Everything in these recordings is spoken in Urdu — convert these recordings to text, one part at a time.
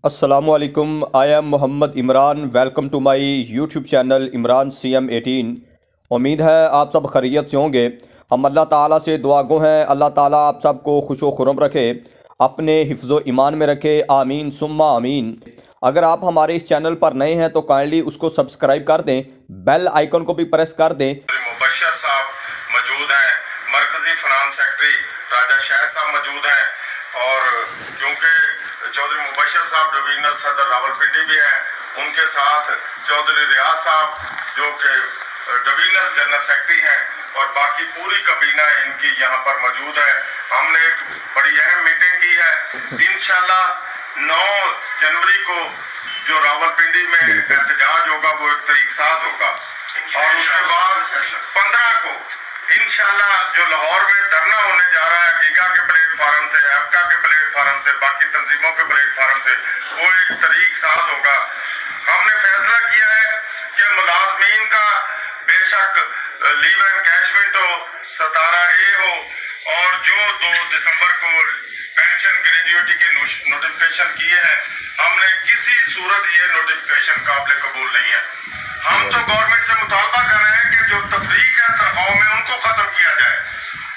السلام علیکم. I am Muhammad Imran. Welcome to my YouTube channel Imran CM18. امید ہے آپ سب خیریت سے ہوں گے. ہم اللہ تعالیٰ سے دعا گو ہیں اللہ تعالیٰ آپ سب کو خوش و خرم رکھے، اپنے حفظ و ایمان میں رکھے. آمین ثم آمین. اگر آپ ہمارے اس چینل پر نئے ہیں تو کائنڈلی اس کو سبسکرائب کر دیں، بیل آئیکن کو بھی پریس کر دیں. مبشر صاحب موجود ہیں، مرکزی فنانس سیکرٹری راجہ شاہ صاحب موجود ہیں، اور کیونکہ چودھری مبشر صاحب ڈویژنل صدر راولپنڈی بھی ہیں، ان کے ساتھ چودھری ریاض صاحب جو کہ ڈویژنل جنرل سیکرٹری ہیں، اور باقی پوری کابینہ ان کی یہاں پر موجود ہے. ہم نے ایک بڑی اہم میٹنگ کی ہے. انشاءاللہ 9 جنوری کو جو راولپنڈی میں احتجاج ہوگا وہ ایک طریق ساز ہوگا، اور اس کے بعد 15 کو انشاءاللہ جو لاہور میں دھرنا ہونے جا رہا ہے گیگا کے پلیٹ فارم سے، ایپکا کے پلیٹ فارم سے، باقی تنظیموں کے پلیٹ فارم سے، وہ ایک طریق ساز ہوگا. ہم نے فیصلہ کیا ہے کہ ملازمین کا بے شک لیو انکیشمنٹ ہو، 17A ہو، اور جو 2 دسمبر کو پینشن گریجویٹی کے نوٹیفیکیشن کیے ہیں، ہم نے کسی صورت یہ نوٹیفیکیشن قابل قبول نہیں ہے. ہم تو گورنمنٹ سے مطالبہ کر رہے ہیں کہ جو تفریق ہے تنخواہوں میں ان کو ختم کیا جائے.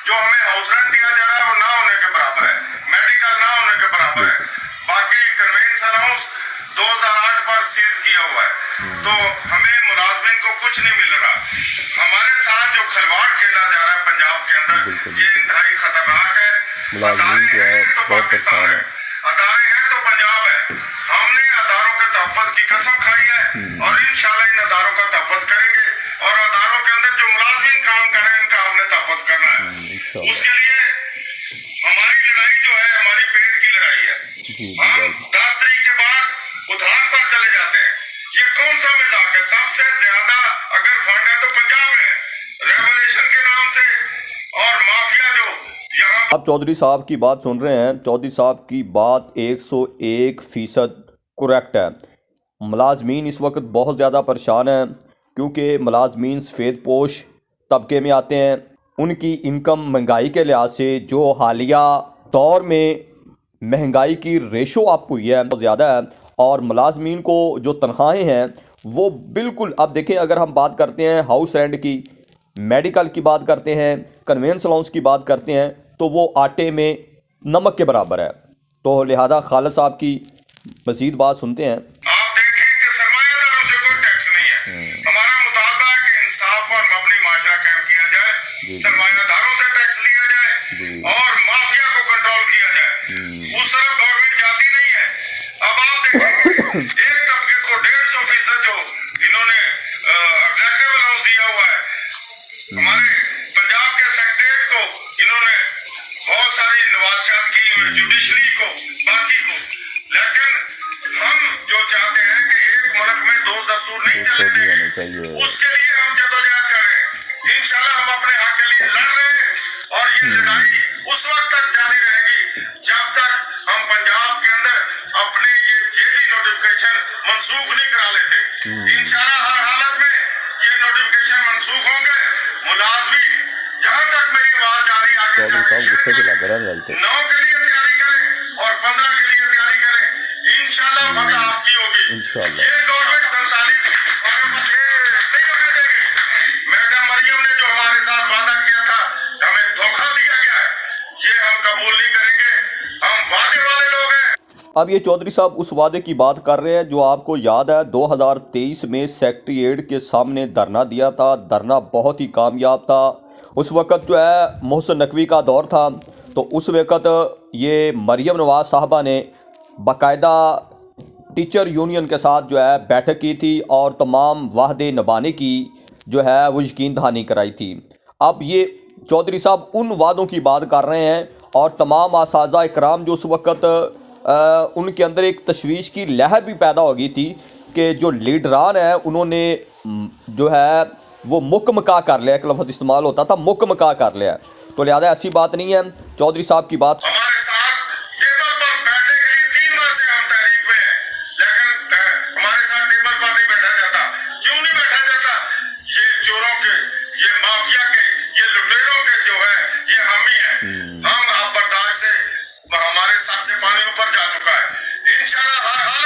جو ہمیں ہاؤس رینٹ دیا جا رہا ہے وہ نہ ہونے کے برابر ہے، میڈیکل نہ ہونے کے برابر ہے. باقی کنوینس الاؤنس 2008 پر سیز کیا ہوا ہے، تو ہمیں ملازمین کو کچھ نہیں مل رہا. ہمارے ساتھ جو کھلواڑ کھیلا جا رہا ہے پنجاب کے اندر، یہ انتہائی خطرناک ہے. ادارے ہیں تو پاکستان ہے، ادارے ہیں تو پنجاب ہے. ہم نے اداروں کے تحفظ کی قسم کھائی ہے، اور انشاءاللہ ان اداروں کا تحفظ کریں گے، اور اداروں کے اندر جو ملازمین کام کر رہے ہیں ان کا ہم نے تحفظ کرنا ہے. اس کے لیے ہماری لڑائی جو ہے ہماری پیٹ کی لڑائی ہے. ہم 10 تاریخ کے بعد ادھار پر چلے جاتے ہیں. یہ کون سا مذاق ہے؟ سب سے زیادہ اگر فنڈ ہے تو پنجاب میں ریولیشن کے نام سے، اور مافیا جو یہاں. آپ چودھری صاحب کی بات سن رہے ہیں. چودھری صاحب کی بات 101% کریکٹ ہے. ملازمین اس وقت بہت زیادہ پریشان ہیں، کیونکہ ملازمین سفید پوش طبقے میں آتے ہیں. ان کی انکم مہنگائی کے لحاظ سے جو حالیہ دور میں مہنگائی کی ریشو اپ ہوئی ہے بہت زیادہ ہے، اور ملازمین کو جو تنخواہیں ہیں وہ بالکل، اب دیکھیں اگر ہم بات کرتے ہیں ہاؤس رینٹ کی، میڈیکل کی بات کرتے ہیں، کنوینس الاؤنس کی بات کرتے ہیں، تو وہ آٹے میں نمک کے برابر ہے. تو لہذا خالد صاحب کی مزید بات سنتے ہیں. آپ دیکھیں کہ سرمایہ داروں سے کوئی ٹیکس نہیں ہے. ہمارا مطالبہ ہے کہ انصاف اور مبنی معاشرہ قائم کیا جائے، سرمایہ داروں سے ٹیکس لیا جائے، اور مافیا کو کنٹرول کیا جائے. اس طرف گورنمنٹ جاتی نہیں ہے. اب آپ دیکھیں ایک طبقے کو 150% جو انہوں نے ایگزیکٹو الاؤنس دیا ہوا ہے، ہمارے پنجاب کے سیکریٹریٹ کو انہوں نے بہت ساری نوازشات کی ہوئی، جوڈیشری کو، باقی کو. لیکن ہم جو چاہتے ہیں کہ ایک ملک میں 2 دستور نہیں چلنے دیں گے، اس کے لیے ہم جدوجہد کر رہے ہیں. انشاءاللہ ہم اپنے حق کے لیے لڑ رہے ہیں، اور یہ لڑائی اس وقت تک جاری رہے گی جب تک ہم پنجاب کے اندر اپنے یہ جیلی نوٹیفیکیشن منسوخ نہیں کرا لیتے. انشاءاللہ ہر حالت میں یہ نوٹیفیکیشن منسوخ ہوں گے. ملازمین جہاں تک میری آواز جاری آگے سے آگے شیئر کریں، 9 کے لیے تیاری کریں اور 15 کے لیے تیاری کریں. انشاءاللہ فتح آپ کی ہوگی. یہ گورنمنٹ 47 نہیں ہونے دیں گے. میڈم مریم نے جو ہمارے ساتھ وعدہ کیا تھا، ہمیں دھوکہ دیا گیا ہے، یہ ہم قبول نہیں کریں گے. ہم وعدے والے لوگ ہیں. اب یہ چودھری صاحب اس وعدے کی بات کر رہے ہیں جو آپ کو یاد ہے 2023 میں سیکریٹریٹ کے سامنے دھرنا دیا تھا. دھرنا بہت ہی کامیاب تھا. اس وقت جو ہے محسن نقوی کا دور تھا، تو اس وقت یہ مریم نواز صاحبہ نے باقاعدہ ٹیچر یونین کے ساتھ جو ہے بیٹھک کی تھی، اور تمام وعدے نبھانے کی جو ہے وہ یقین دہانی کرائی تھی. اب یہ چودھری صاحب ان وعدوں کی بات کر رہے ہیں، اور تمام اساتذہ اکرام جو اس وقت ان کے اندر ایک تشویش کی لہر بھی پیدا ہو گئی تھی کہ جو لیڈران ہیں انہوں نے جو ہے وہ مکمکا کر لیا. ایک لفظ استعمال ہوتا تھا مکمکا کر لیا. تو لہذا ایسی بات نہیں ہے. چودھری صاحب کی بات ہمارے ساتھ ٹیبل پر بیٹھنے کے لیے 3 ماہ سے ہم تحریک میں ہیں، لیکن ہمارے ساتھ ٹیبل پر نہیں بیٹھا جاتا. کیوں نہیں بیٹھا جاتا؟ یہ چوروں کے، یہ مافیا کے، یہ لٹیروں کے جو ہے یہ ہم ہی ہیں. ہم اب برداشت سے ہمارے سر سے پانی اوپر جا چکا ہے. انشاءاللہ ہر حالت